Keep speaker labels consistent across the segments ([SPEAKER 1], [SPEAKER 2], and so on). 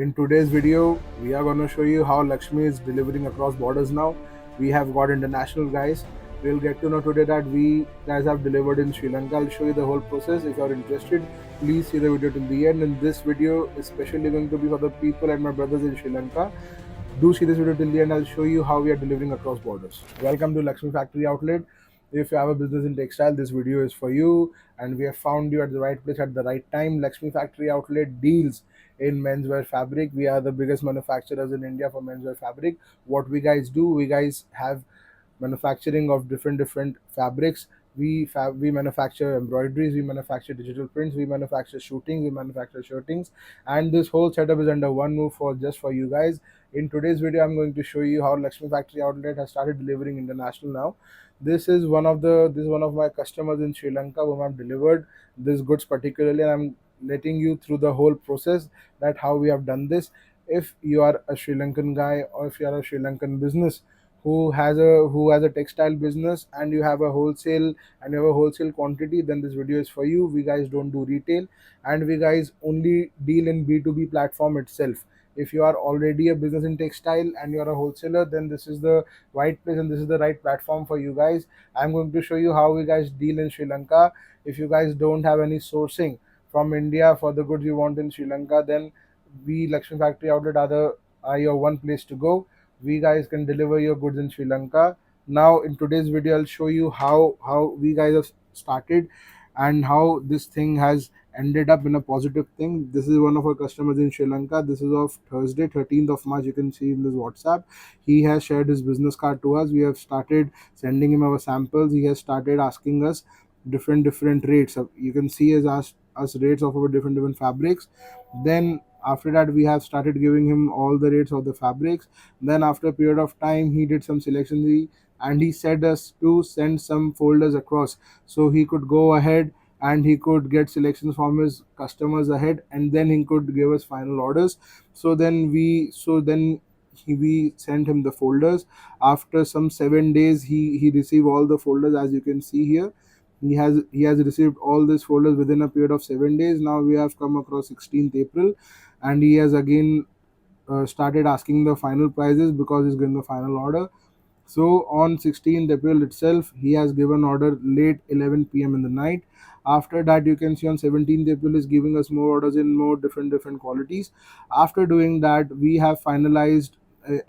[SPEAKER 1] In today's video, we are going to show you how Laxmi is delivering across borders now. We have got international guys. We'll get to know today that we guys have delivered in Sri Lanka. I'll show you the whole process. If you're interested, please see the video till the end. And this video is especially going to be for the people and my brothers in Sri Lanka. Do see this video till the end. I'll show you how we are delivering across borders. Welcome to Laxmi Factory Outlet. If you have a business in textile, this video is for you, and we have found you at the right place at the right time. Laxmi Factory Outlet deals in menswear fabric. We are the biggest manufacturers in India for menswear fabric. What we guys do, we guys have manufacturing of different fabrics. We manufacture embroideries, we manufacture digital prints, we manufacture shootings, we manufacture shirtings, and this whole setup is under one move for just for you guys. In today's video, I'm going to show you how Laxmi Factory Outlet has started delivering international now. This is one of my customers in Sri Lanka whom I've delivered this goods particularly, and I'm letting you through the whole process that how we have done this. If you are a Sri Lankan guy, or if you are a Sri Lankan business who has a textile business, and you have a wholesale and you have a wholesale quantity, then this video is for you. We guys don't do retail, and we guys only deal in B2B platform itself. If you are already a business in textile and you are a wholesaler, then this is the right place and this is the right platform for you guys. I'm going to show you how we guys deal in Sri Lanka. If you guys don't have any sourcing from India for the goods you want in Sri Lanka, then we Laxmi Factory Outlet are your one place to go. We guys can deliver your goods in Sri Lanka. Now in today's video, I'll show you how we guys have started and how this thing has ended up in a positive thing. This is one of our customers in Sri Lanka. This is of Thursday, 13th of March. You can see in this WhatsApp. He has shared his business card to us. We have started sending him our samples. He has started asking us different rates. You can see he has asked us rates of our different fabrics. Then after that, we have started giving him all the rates of the fabrics. Then after a period of time, he did some selection, and he said us to send some folders across so he could go ahead and he could get selections from his customers ahead, and then he could give us final orders. So then we sent him the folders. After some 7 days, he received all the folders. As you can see here, he has received all these folders within a period of 7 days. Now we have come across 16th April, and he has again started asking the final prices because he's getting the final order. So on 16th April itself, he has given order late 11 p.m. in the night. After that, you can see on 17th April is giving us more orders in more different qualities. After doing that, we have finalized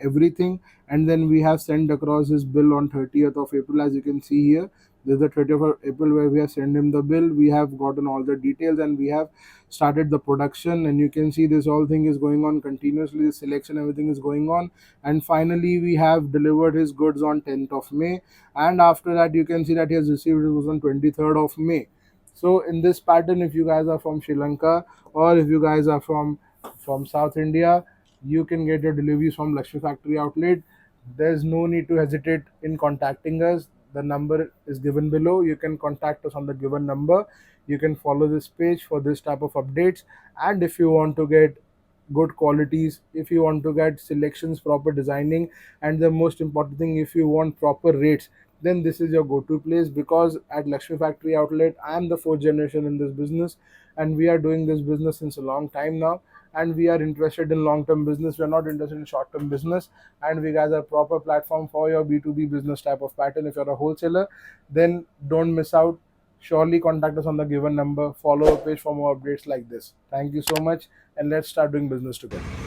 [SPEAKER 1] everything, and then we have sent across his bill on 30th of April. As you can see here, this is the 30th of April where we have sent him the bill. We have gotten all the details and we have started the production, and you can see this whole thing is going on continuously. The selection, everything is going on, and finally we have delivered his goods on 10th of May. And after that, you can see that he has received his goods on 23rd of May. So in this pattern, if you guys are from Sri Lanka, or if you guys are from South India, you can get your deliveries from Laxmi Factory Outlet. There's no need to hesitate in contacting us. The number is given below. You can contact us on the given number. You can follow this page for this type of updates. And if you want to get good qualities, if you want to get selections, proper designing, and the most important thing, if you want proper rates, then this is your go-to place. Because at Laxmi Factory Outlet, I am the fourth generation in this business, and we are doing this business since a long time now, and we are interested in long-term business. We are not interested in short-term business, and we guys are proper platform for your B2B business type of pattern. If you're a wholesaler, then don't miss out. Surely contact us on the given number. Follow our page for more updates like this. Thank you so much, and let's start doing business together.